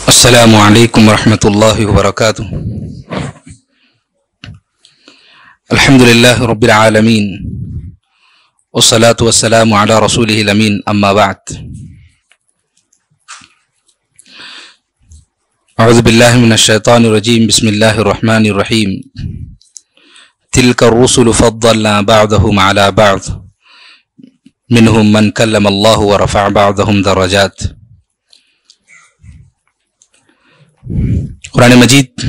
السلام علیکم ورحمۃ اللہ وبرکاتہ۔ الحمد للہ رب العالمین والصلاة والسلام علی رسولہ الامین، اما بعد۔ اعوذ باللہ من الشیطان الرجیم، بسم اللہ الرحمن الرحیم۔ تلک الرسل فضلنا بعضهم علی بعض منهم من کلم اللہ ورفع بعضهم درجات۔ قرآن مجید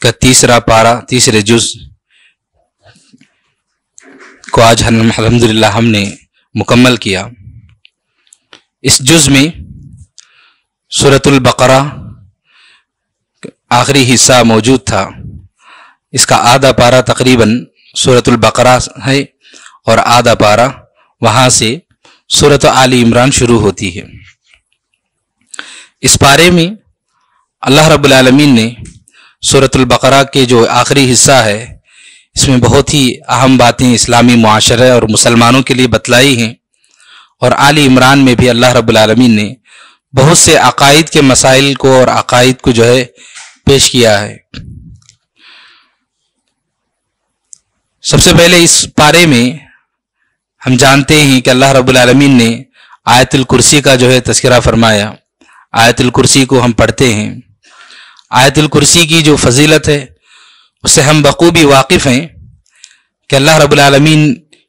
کا تیسرا پارہ، تیسرے جز کو آج الحمدللہ ہم نے مکمل کیا۔ اس جز میں سورۃ البقرہ آخری حصہ موجود تھا۔ اس کا آدھا پارہ تقریباً سورۃ البقرہ ہے اور آدھا پارہ وہاں سے سورۃ آل عمران شروع ہوتی ہے۔ اس پارے میں اللہ رب العالمین نے سورۃ البقرہ کے جو آخری حصہ ہے، اس میں بہت ہی اہم باتیں اسلامی معاشرے اور مسلمانوں کے لیے بتلائی ہیں، اور آل عمران میں بھی اللہ رب العالمین نے بہت سے عقائد کے مسائل کو اور عقائد کو جو ہے پیش کیا ہے۔ سب سے پہلے اس پارے میں ہم جانتے ہیں کہ اللہ رب العالمین نے آیت الکرسی کا جو ہے تذکرہ فرمایا۔ آیت الکرسی کو ہم پڑھتے ہیں۔ آیت الکرسی کی جو فضیلت ہے اس سے ہم بخوبی واقف ہیں کہ اللہ رب العالمین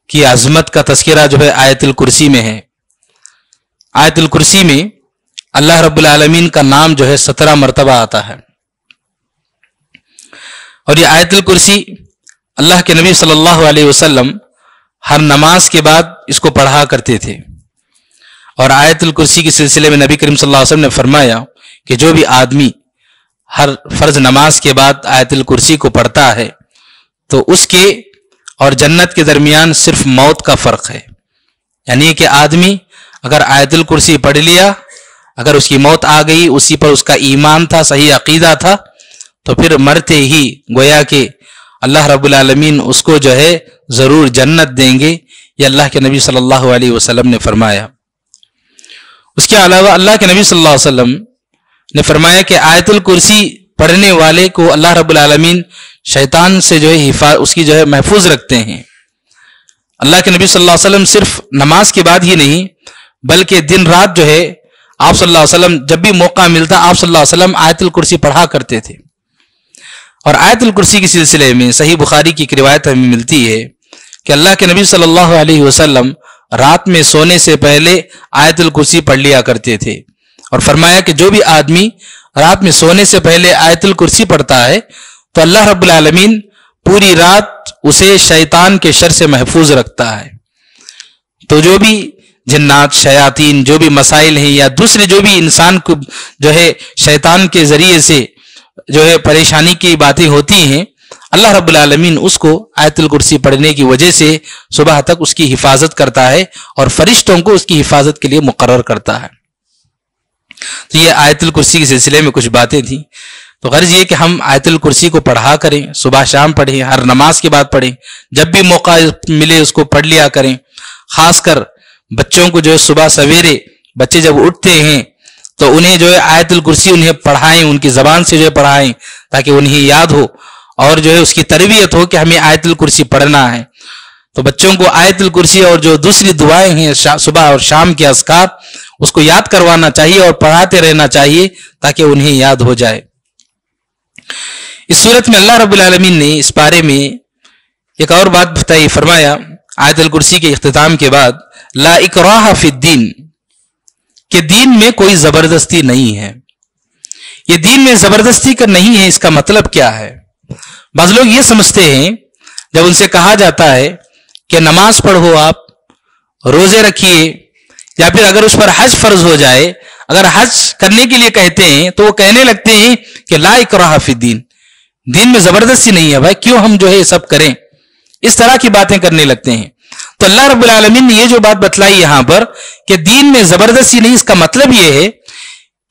کی عظمت کا تذکرہ جو ہے آیت الکرسی میں ہے۔ آیت الکرسی میں اللہ رب العالمین کا نام جو ہے 17 مرتبہ آتا ہے، اور یہ آیت الکرسی اللہ کے نبی صلی اللہ علیہ وسلم ہر نماز کے بعد اس کو پڑھا کرتے تھے۔ اور آیت الکرسی کے سلسلے میں نبی کریم صلی اللہ علیہ وسلم نے فرمایا کہ جو بھی آدمی ہر فرض نماز کے بعد آیت الکرسی کو پڑھتا ہے تو اس کے اور جنت کے درمیان صرف موت کا فرق ہے۔ یعنی کہ آدمی اگر آیت الکرسی پڑھ لیا، اگر اس کی موت آ گئی، اسی پر اس کا ایمان تھا، صحیح عقیدہ تھا، تو پھر مرتے ہی گویا کہ اللہ رب العالمین اس کو جو ہے ضرور جنت دیں گے، یہ اللہ کے نبی صلی اللہ علیہ وسلم نے فرمایا۔ اس کے علاوہ اللہ کے نبی صلی اللہ علیہ وسلم نے فرمایا کہ آیت الکرسی پڑھنے والے کو اللہ رب العالمین شیطان سے جو ہے اس کی جو ہے محفوظ رکھتے ہیں۔ اللہ کے نبی صلی اللہ علیہ وسلم صرف نماز کے بعد ہی نہیں بلکہ دن رات جو ہے آپ صلی اللہ علیہ وسلم جب بھی موقع ملتا آپ صلی اللہ علیہ وسلم آیت الکرسی پڑھا کرتے تھے۔ اور آیت الکرسی کے سلسلے میں صحیح بخاری کی ایک روایت ہمیں ملتی ہے کہ اللہ کے نبی صلی اللہ علیہ وسلم رات میں سونے سے پہلے آیت الکرسی پڑھ لیا کرتے تھے، اور فرمایا کہ جو بھی آدمی رات میں سونے سے پہلے آیت الکرسی پڑھتا ہے تو اللہ رب العالمین پوری رات اسے شیطان کے شر سے محفوظ رکھتا ہے۔ تو جو بھی جنات، شیاطین، جو بھی مسائل ہیں یا دوسرے جو بھی انسان کو جو ہے شیطان کے ذریعے سے جو ہے پریشانی کی باتیں ہوتی ہیں، اللہ رب العالمین اس کو آیت الکرسی پڑھنے کی وجہ سے صبح تک اس کی حفاظت کرتا ہے اور فرشتوں کو اس کی حفاظت کے لیے مقرر کرتا ہے۔ تو یہ آیت الکرسی کے سلسلے میں کچھ باتیں تھیں۔ تو غرض یہ کہ ہم آیت الکرسی کو پڑھا کریں، صبح شام پڑھیں، ہر نماز کے بعد پڑھیں، جب بھی موقع ملے اس کو پڑھ لیا کریں۔ خاص کر بچوں کو جو ہے صبح سویرے بچے جب اٹھتے ہیں تو انہیں جو ہے آیت الکرسی انہیں پڑھائیں، ان کی زبان سے جو ہے پڑھائیں تاکہ انہیں یاد ہو اور جو ہے اس کی تربیت ہو کہ ہمیں آیت الکرسی پڑھنا ہے۔ تو بچوں کو آیت الکرسی اور جو دوسری دعائیں ہیں صبح اور شام کے اذکار اس کو یاد کروانا چاہیے اور پڑھاتے رہنا چاہیے تاکہ انہیں یاد ہو جائے۔ اس صورت میں اللہ رب العالمین نے اس بارے میں ایک اور بات بتائی، فرمایا آیت الکرسی کے اختتام کے بعد لا اکراہ فی الدین، کہ دین میں کوئی زبردستی نہیں ہے۔ یہ دین میں زبردستی کا نہیں ہے، اس کا مطلب کیا ہے؟ بعض لوگ یہ سمجھتے ہیں جب ان سے کہا جاتا ہے کہ نماز پڑھو، آپ روزے رکھیے، یا پھر اگر اس پر حج فرض ہو جائے، اگر حج کرنے کے لیے کہتے ہیں تو وہ کہنے لگتے ہیں کہ لا اکراہ فی الدین، دین میں زبردستی نہیں ہے، بھائی کیوں ہم جو ہے یہ سب کریں، اس طرح کی باتیں کرنے لگتے ہیں۔ تو اللہ رب العالمین نے یہ جو بات بتلائی یہاں پر کہ دین میں زبردستی نہیں، اس کا مطلب یہ ہے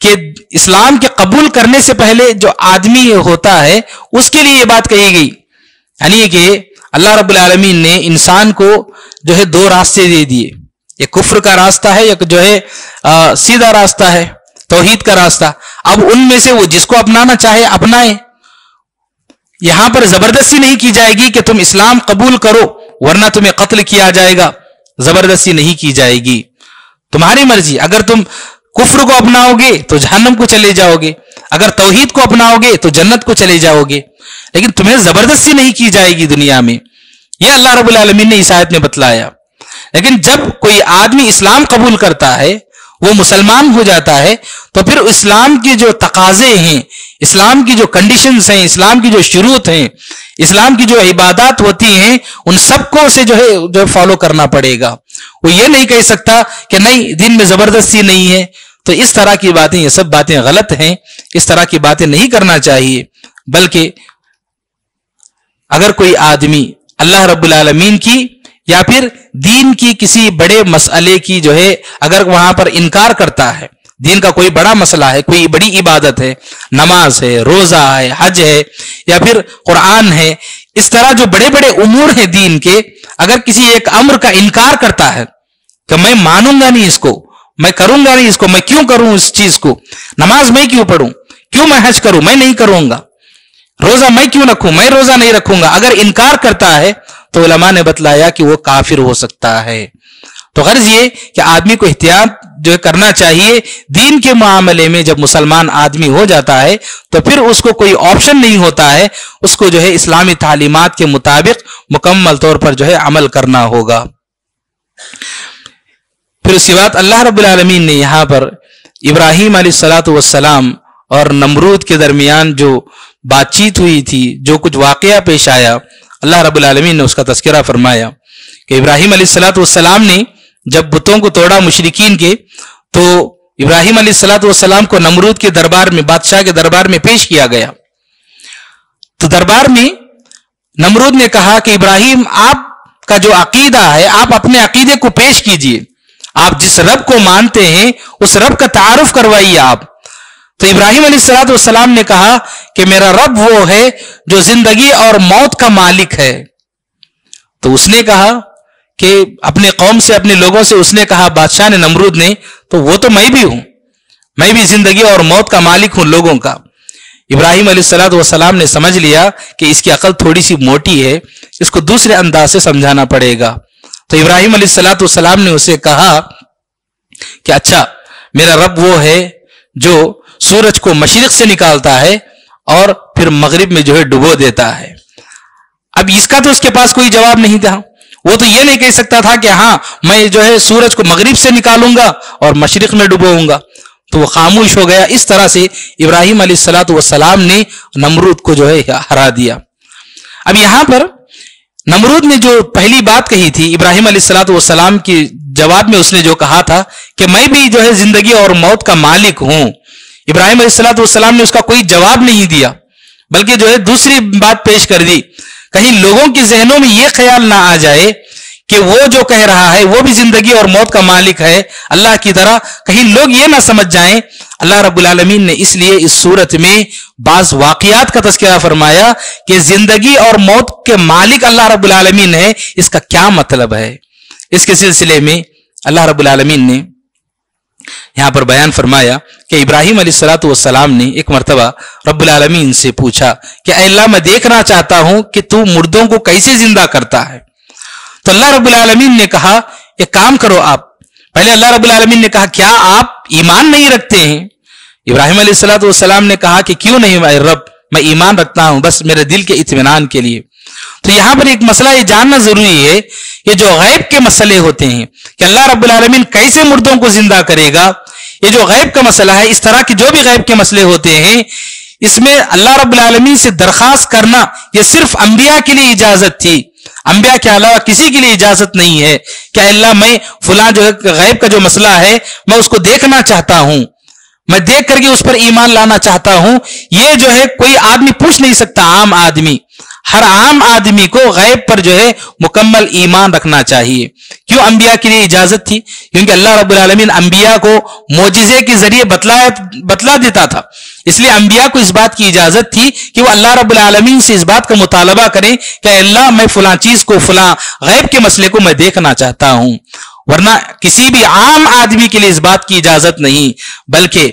کہ اسلام کے قبول کرنے سے پہلے جو آدمی ہوتا ہے اس کے لیے یہ بات کہی گئی، یعنی کہ اللہ رب العالمین نے انسان کو جو ہے دو راستے دے دیے، ایک کفر کا راستہ ہے، ایک جو ہے سیدھا راستہ ہے، توحید کا راستہ۔ اب ان میں سے وہ جس کو اپنانا چاہے اپنائے. یہاں پر زبردستی نہیں کی جائے گی کہ تم اسلام قبول کرو ورنہ تمہیں قتل کیا جائے گا. زبردستی نہیں کی جائے گی، تمہاری مرضی. اگر تم کفر کو اپناؤ گے تو جہنم کو چلے جاؤ گے، اگر توحید کو اپناؤ گے تو جنت کو چلے جاؤ گے، لیکن تمہیں زبردستی نہیں کی جائے گی دنیا میں. یہ اللہ رب العالمین نے اس آیت میں بتلایا. لیکن جب کوئی آدمی اسلام قبول کرتا ہے، وہ مسلمان ہو جاتا ہے، تو پھر اسلام کے جو تقاضے ہیں، اسلام کی جو کنڈیشنز ہیں، اسلام کی جو شروط ہیں، اسلام کی جو عبادات ہوتی ہیں، ان سب کو اسے جو ہے فالو کرنا پڑے گا. وہ یہ نہیں کہہ سکتا کہ نہیں دین میں زبردستی نہیں ہے. تو اس طرح کی باتیں، یہ سب باتیں غلط ہیں. اس طرح کی باتیں نہیں کرنا چاہیے. بلکہ اگر کوئی آدمی اللہ رب العالمین کی یا پھر دین کی کسی بڑے مسئلے کی جو ہے اگر وہاں پر انکار کرتا ہے، دین کا کوئی بڑا مسئلہ ہے، کوئی بڑی عبادت ہے، نماز ہے، روزہ ہے، حج ہے، یا پھر قرآن ہے، اس طرح جو بڑے بڑے امور ہیں دین کے، اگر کسی ایک امر کا انکار کرتا ہے کہ میں مانوں گا نہیں اس کو، میں کروں گا نہیں اس کو، میں کیوں کروں اس چیز کو، نماز میں کیوں پڑھوں، کیوں میں حج کروں، میں نہیں کروں گا، روزہ میں کیوں رکھوں، میں روزہ نہیں رکھوں گا، اگر انکار کرتا ہے تو علماء نے بتلایا کہ وہ کافر ہو سکتا ہے. تو غرض یہ کہ آدمی کو احتیاط جو ہے کرنا چاہیے دین کے معاملے میں. جب مسلمان آدمی ہو جاتا ہے تو پھر اس کو کوئی آپشن نہیں ہوتا ہے، اس کو جو ہے اسلامی تعلیمات کے مطابق مکمل طور پر جو ہے عمل کرنا ہوگا. پھر اس کے بعد اللہ رب العالمین نے یہاں پر ابراہیم علیہ الصلاۃ والسلام اور نمرود کے درمیان جو بات چیت ہوئی تھی، جو کچھ واقعہ پیش آیا، اللہ رب العالمین نے اس کا تذکرہ فرمایا کہ ابراہیم علیہ الصلاۃ والسلام نے جب بتوں کو توڑا مشرکین کے، تو ابراہیم علیہ الصلاۃ والسلام کو نمرود کے دربار میں، بادشاہ کے دربار میں پیش کیا گیا. تو دربار میں نمرود نے کہا کہ ابراہیم، آپ کا جو عقیدہ ہے آپ اپنے عقیدے کو پیش کیجئے، آپ جس رب کو مانتے ہیں اس رب کا تعارف کروائیے آپ. تو ابراہیم علیہ الصلاۃ والسلام نے کہا کہ میرا رب وہ ہے جو زندگی اور موت کا مالک ہے. تو اس نے کہا کہ اپنے قوم سے، اپنے لوگوں سے اس نے کہا، بادشاہ نے، نمرود نے، تو وہ تو میں بھی ہوں، میں بھی زندگی اور موت کا مالک ہوں لوگوں کا. ابراہیم علیہ الصلاۃ والسلام نے سمجھ لیا کہ اس کی عقل تھوڑی سی موٹی ہے، اس کو دوسرے انداز سے سمجھانا پڑے گا. تو ابراہیم علیہ الصلاۃ والسلام نے اسے کہا کہ اچھا، میرا رب وہ ہے جو سورج کو مشرق سے نکالتا ہے اور پھر مغرب میں جو ہے ڈبو دیتا ہے. اب اس کا تو اس کے پاس کوئی جواب نہیں تھا. وہ تو یہ نہیں کہہ سکتا تھا کہ ہاں میں جو ہے سورج کو مغرب سے نکالوں گا اور مشرق میں ڈبوؤں گا. تو وہ خاموش ہو گیا. اس طرح سے ابراہیم علیہ الصلاۃ والسلام نے نمرود کو جو ہے ہرا دیا. اب یہاں پر نمرود نے جو پہلی بات کہی تھی ابراہیم علیہ الصلاۃ والسلام کے جواب میں، اس نے جو کہا تھا کہ میں بھی جو ہے زندگی اور موت کا مالک ہوں، ابراہیم علیہ الصلاۃ والسلام نے اس کا کوئی جواب نہیں دیا، بلکہ جو ہے دوسری بات پیش کر دی. کہیں لوگوں کے ذہنوں میں یہ خیال نہ آ جائے کہ وہ جو کہہ رہا ہے وہ بھی زندگی اور موت کا مالک ہے اللہ کی طرح، کہیں لوگ یہ نہ سمجھ جائیں. اللہ رب العالمین نے اس لیے اس صورت میں بعض واقعات کا تذکرہ فرمایا کہ زندگی اور موت کے مالک اللہ رب العالمین ہے. اس کا کیا مطلب ہے؟ اس کے سلسلے میں اللہ رب العالمین نے یہاں پر بیان فرمایا کہ ابراہیم علیہ الصلاۃ والسلام نے ایک مرتبہ رب العالمین سے پوچھا کہ اے اللہ، میں دیکھنا چاہتا ہوں کہ تو مردوں کو کیسے زندہ کرتا ہے. تو اللہ رب العالمین نے کہا ایک کام کرو آپ. پہلے اللہ رب العالمین نے کہا کیا آپ ایمان نہیں رکھتے ہیں؟ ابراہیم علیہ الصلاۃ والسلام نے کہا کہ کیوں نہیں اے رب، میں ایمان رکھتا ہوں، بس میرے دل کے اطمینان کے لیے. تو یہاں پر ایک مسئلہ یہ جاننا ضروری ہے کہ جو غیب کے مسئلے ہوتے ہیں کہ اللہ رب العالمین کیسے مردوں کو زندہ کرے گا، یہ جو غیب کا مسئلہ ہے، اس طرح کے جو بھی غیب کے مسئلے ہوتے ہیں، اس میں اللہ رب العالمین سے درخواست کرنا یہ صرف انبیاء کے لیے اجازت تھی. انبیاء کے علاوہ کسی کے لیے اجازت نہیں ہے کہ اللہ میں فلاں جو غیب کا جو مسئلہ ہے میں اس کو دیکھنا چاہتا ہوں، میں دیکھ کر کے اس پر ایمان لانا چاہتا ہوں. یہ جو ہے کوئی آدمی پوچھ نہیں سکتا. عام آدمی، ہر عام آدمی کو غیب پر جو ہے مکمل ایمان رکھنا چاہیے. کیوں انبیاء کے لیے اجازت تھی؟ کیونکہ اللہ رب العالمین انبیاء کو معجزے کے ذریعے بتلا دیتا تھا. اس لیے انبیاء کو اس بات کی اجازت تھی کہ وہ اللہ رب العالمین سے اس بات کا مطالبہ کریں کہ اللہ میں فلاں چیز کو، فلاں غیب کے مسئلے کو میں دیکھنا چاہتا ہوں. ورنہ کسی بھی عام آدمی کے لیے اس بات کی اجازت نہیں، بلکہ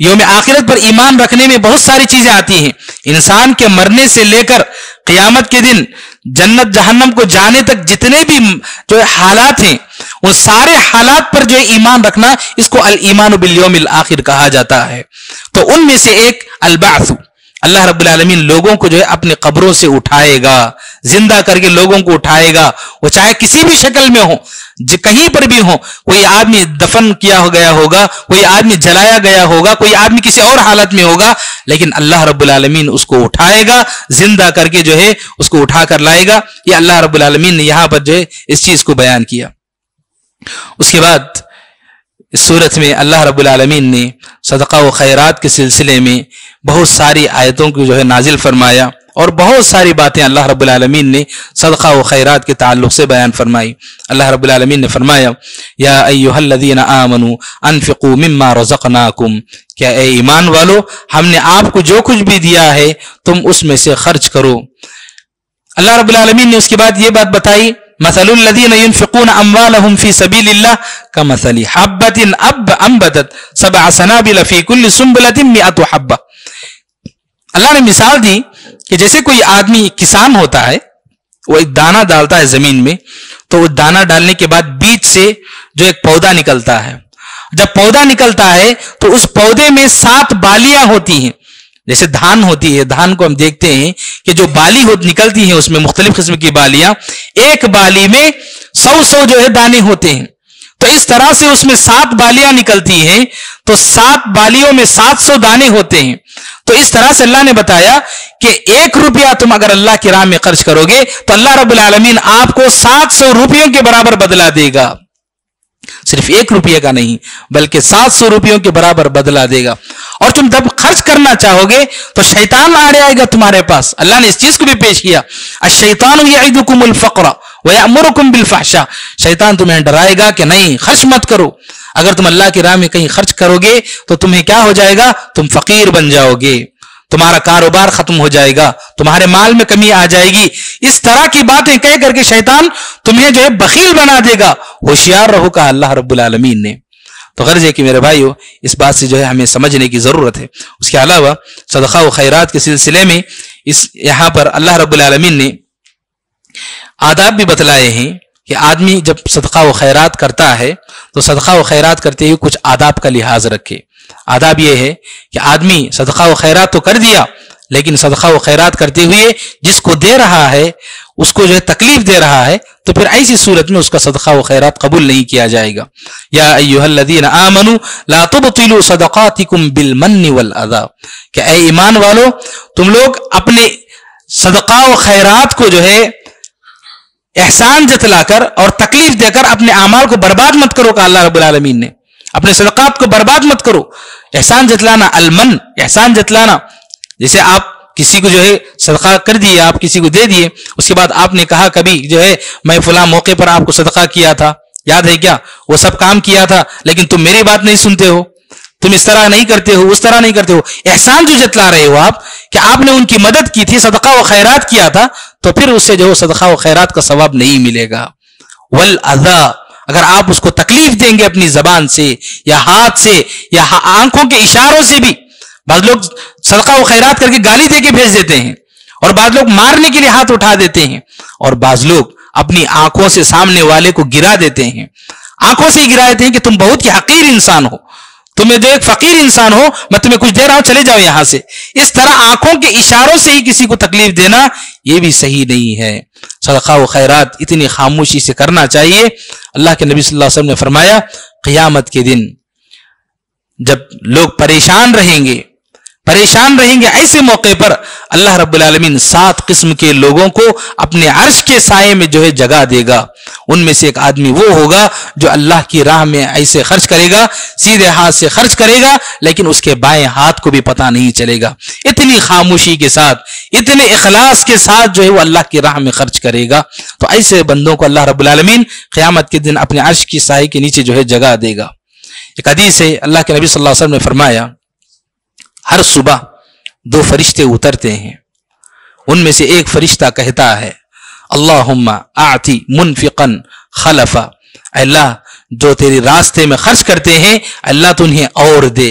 یوم آخرت پر ایمان رکھنے میں بہت ساری چیزیں آتی ہیں. انسان کے مرنے سے لے کر قیامت کے دن جنت جہنم کو جانے تک جتنے بھی جو حالات ہیں ان سارے حالات پر جو ایمان رکھنا اس کو الایمان بالیوم الاخر کہا جاتا ہے. تو ان میں سے ایک البعث، اللہ رب العالمین لوگوں کو جو ہے اپنے قبروں سے اٹھائے گا، زندہ کر کے لوگوں کو اٹھائے گا. وہ چاہے کسی بھی شکل میں ہو، کہیں پر بھی ہو، کوئی آدمی دفن کیا گیا ہوگا، کوئی آدمی جلایا گیا ہوگا، کوئی آدمی کسی اور حالت میں ہوگا، لیکن اللہ رب العالمین اس کو اٹھائے گا، زندہ کر کے جو ہے اس کو اٹھا کر لائے گا. یہ اللہ رب العالمین نے یہاں پر جو ہے اس چیز کو بیان کیا. اس کے بعد اس صورت میں اللہ رب العالمین نے صدقہ و خیرات کے سلسلے میں بہت ساری آیتوں کو جو ہے نازل فرمایا، اور بہت ساری باتیں اللہ رب العالمین نے صدقہ و خیرات کے تعلق سے بیان فرمائی. اللہ رب العالمین نے فرمایا یا ایھا الذین آمنوا انفقوا مما رزقناکم، کیا اے ایمان والو ہم نے آپ کو جو کچھ بھی دیا ہے تم اس میں سے خرچ کرو. اللہ رب العالمین نے اس کے بعد یہ بات بتائی مثل الذین ينفقون اموالهم في سبيل الله كمثل حبة انبتت 7 سنابل في كل سنبلة 100 حبة. اللہ نے مثال دی کہ جیسے کوئی آدمی کسان ہوتا ہے، وہ ایک دانہ ڈالتا ہے زمین میں، تو وہ دانہ ڈالنے کے بعد بیج سے جو ایک پودا نکلتا ہے. جب پودا نکلتا ہے تو اس پودے میں 7 بالیاں ہوتی ہیں. جیسے دھان ہوتی ہے، دھان کو ہم دیکھتے ہیں کہ جو بالی نکلتی ہیں اس میں مختلف قسم کی بالیاں، ایک بالی میں 100 جو ہے دانے ہوتے ہیں. تو اس طرح سے اس میں 7 بالیاں نکلتی ہیں، تو 7 بالیوں میں 700 دانے ہوتے ہیں. تو اس طرح سے اللہ نے بتایا کہ 1 روپیہ تم اگر اللہ کی راہ میں خرچ کرو گے تو اللہ رب العالمین آپ کو 700 روپیوں کے برابر بدلہ دے گا. صرف 1 روپیہ کا نہیں بلکہ 700 روپیوں کے برابر بدلہ دے گا. اور تم جب خرچ کرنا چاہو گے تو شیطان آئے گا تمہارے پاس. اللہ نے اس چیز کو بھی پیش کیا، الشیطان یعدکم الفقر ویأمرکم بالفحشاء. شیطان تمہیں ڈرائے گا کہ نہیں خرچ مت کرو. اگر تم اللہ کی راہ میں کہیں خرچ کرو گے تو تمہیں کیا ہو جائے گا؟ تم فقیر بن جاؤ گے، تمہارا کاروبار ختم ہو جائے گا، تمہارے مال میں کمی آ جائے گی. اس طرح کی باتیں کہہ کر کے شیطان تمہیں جو ہے بخیل بنا دے گا. ہوشیار رہو کہا اللہ رب العالمین نے. تو غرض ہے کہ میرے بھائیو اس بات سے جو ہے ہمیں سمجھنے کی ضرورت ہے. اس کے علاوہ صدقہ و خیرات کے سلسلے میں یہاں پر اللہ رب العالمین نے آداب بھی بتلائے ہیں کہ آدمی جب صدقہ و خیرات کرتا ہے تو صدقہ و خیرات کرتے ہوئے کچھ آداب کا لحاظ رکھے. آداب یہ ہے کہ آدمی صدقہ و خیرات تو کر دیا، لیکن صدقہ و خیرات کرتے ہوئے جس کو دے رہا ہے اس کو جو ہے تکلیف دے رہا ہے، تو پھر ایسی صورت میں اس کا صدقہ و خیرات قبول نہیں کیا جائے گا. یا ایھا الذین آمنوا لا تبطلوا صدقاتکم بالمن والاذی، کہ اے ایمان والو تم لوگ اپنے صدقہ و خیرات کو جو ہے احسان جتلا کر اور تکلیف دے کر اپنے اعمال کو برباد مت کرو کہ اللہ رب العالمین نے اپنے صدقات کو برباد مت کرو. احسان جتلانا، المن احسان جتلانا، جیسے آپ کسی کو جو ہے صدقہ کر دیے، آپ کسی کو دے دیے، اس کے بعد آپ نے کہا کبھی جو ہے میں فلاں موقع پر آپ کو صدقہ کیا تھا، یاد ہے کیا؟ وہ سب کام کیا تھا لیکن تم میری بات نہیں سنتے ہو، تم اس طرح نہیں کرتے ہو، اس طرح نہیں کرتے ہو. احسان جو جتلا رہے ہو آپ کہ آپ نے ان کی مدد کی تھی، صدقہ و خیرات کیا تھا، تو پھر اس سے جو صدقہ و خیرات کا ثواب نہیں ملے گا. والاذی، اگر آپ اس کو تکلیف دیں گے اپنی زبان سے یا ہاتھ سے یا آنکھوں کے اشاروں سے بھی. بعض لوگ صدقہ و خیرات کر کے گالی دے کے بھیج دیتے ہیں، اور بعض لوگ مارنے کے لیے ہاتھ اٹھا دیتے ہیں، اور بعض لوگ اپنی آنکھوں سے سامنے والے کو گرا دیتے ہیں. آنکھوں سے ہی گرا دیتے ہیں کہ تم بہت ہی حقیر انسان ہو، تمہیں جو ایک فقیر انسان ہو، میں تمہیں کچھ دے رہا ہوں، چلے جاؤ یہاں سے. اس طرح آنکھوں کے اشاروں سے ہی کسی کو تکلیف دینا یہ بھی صحیح نہیں ہے. صدقہ و خیرات اتنی خاموشی سے کرنا چاہیے. اللہ کے نبی صلی اللہ علیہ وسلم نے فرمایا قیامت کے دن جب لوگ پریشان رہیں گے ایسے موقع پر اللہ رب العالمین 7 قسم کے لوگوں کو اپنے عرش کے سائے میں جو ہے جگہ دے گا. ان میں سے ایک آدمی وہ ہوگا جو اللہ کی راہ میں ایسے خرچ کرے گا، سیدھے ہاتھ سے خرچ کرے گا، لیکن اس کے بائیں ہاتھ کو بھی پتہ نہیں چلے گا. اتنی خاموشی کے ساتھ، اتنے اخلاص کے ساتھ جو ہے وہ اللہ کی راہ میں خرچ کرے گا. تو ایسے بندوں کو اللہ رب العالمین قیامت کے دن اپنے عرش کی سائے کے نیچے جو ہے جگہ دے گا. ایک حدیث ہے، اللہ کے نبی صلی اللہ علیہ وسلم نے فرمایا ہر صبح 2 فرشتے اترتے ہیں، ان میں سے ایک فرشتہ کہتا ہے اللہم اعطی منفقا خلفا، اللہ جو تیرے راستے میں خرچ کرتے ہیں اللہ تو انہیں اور دے.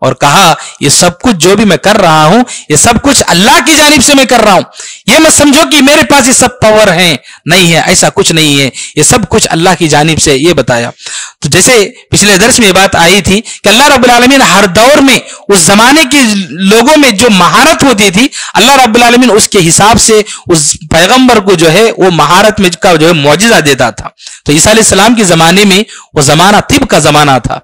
اور کہا یہ سب کچھ جو بھی میں کر رہا ہوں یہ سب کچھ اللہ کی جانب سے میں کر رہا ہوں، یہ مت سمجھو کہ میرے پاس یہ سب پاور ہیں، نہیں ہے، ایسا کچھ نہیں ہے، یہ سب کچھ اللہ کی جانب سے، یہ بتایا۔ تو جیسے پچھلے درس میں یہ بات آئی تھی کہ اللہ رب العالمین ہر دور میں اس زمانے کے لوگوں میں جو مہارت ہوتی تھی اللہ رب العالمین اس کے حساب سے اس پیغمبر کو جو ہے وہ مہارت میں کا جو ہے معجزہ دیتا تھا۔ تو عیسیٰ علیہ السلام کے زمانے میں وہ زمانہ طب کا زمانہ تھا،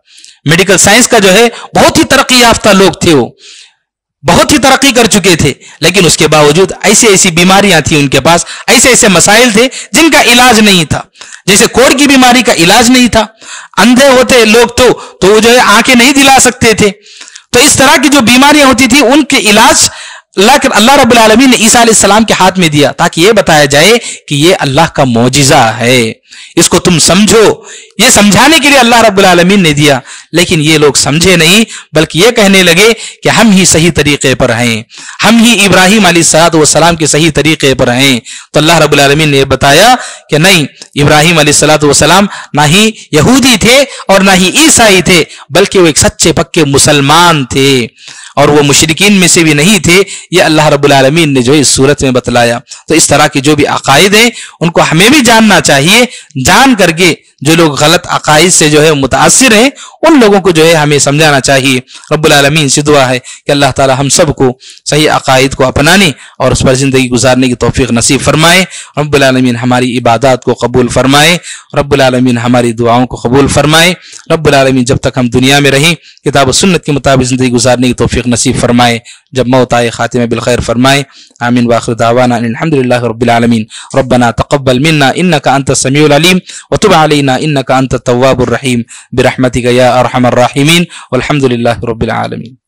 میڈیکل سائنس کا جو ہے بہت ہی ترقی یافتہ لوگ تھے، وہ بہت ہی ترقی کر چکے تھے، لیکن اس کے باوجود ایسی ایسی بیماریاں تھیں ان کے پاس، ایسے ایسے مسائل تھے جن کا علاج نہیں تھا۔ جیسے کوڑ کی بیماری کا علاج نہیں تھا، اندھے ہوتے لوگ تو وہ جو ہے آنکھیں نہیں دلا سکتے تھے، تو اس طرح کی جو بیماریاں ہوتی تھی ان کے علاج اللہ رب العالمین نے عیسیٰ علیہ السلام کے ہاتھ میں دیا تاکہ یہ بتایا جائے کہ یہ اللہ کا معجزہ ہے، اس کو تم سمجھو، یہ سمجھانے کے لیے اللہ رب العالمین نے دیا۔ لیکن یہ لوگ سمجھے نہیں، بلکہ یہ کہنے لگے کہ ہم ہی صحیح طریقے پر ہیں، ہم ہی ابراہیم علیہ السلام کے صحیح طریقے پر ہیں۔ تو اللہ رب العالمین نے بتایا کہ نہیں، ابراہیم علیہ السلام نہ ہی یہودی تھے اور نہ ہی عیسائی تھے، بلکہ وہ ایک سچے پکے مسلمان تھے، اور وہ مشرکین میں سے بھی نہیں تھے۔ یہ اللہ رب العالمین نے جو اس صورت میں بتلایا۔ تو اس طرح کی جو بھی عقائد ہیں ان کو ہمیں بھی جاننا چاہیے، جان کر کے جو لوگ غلط عقائد سے جو ہے متاثر ہیں ان لوگوں کو جو ہے ہمیں سمجھانا چاہیے۔ رب العالمین سے دعا ہے کہ اللہ تعالی ہم سب کو صحیح عقائد کو اپنانے اور اس پر زندگی گزارنے کی توفیق نصیب فرمائے۔ رب العالمین ہماری عبادات کو قبول فرمائے، رب العالمین ہماری دعاؤں کو قبول فرمائے، رب العالمین جب تک ہم دنیا میں رہیں کتاب و سنت کے مطابق زندگی گزارنے کی توفیق نصیب فرمائے، جب موت آئے خاتمہ بالخیر فرمائے۔ آمین واخر دعوانا ان الحمدللہ رب العالمین۔ ربنا تقبل منا انك انت السميع العليم وتب علينا انك انت التواب الرحيم برحمتك يا ارحم الراحمين والحمد لله رب العالمين۔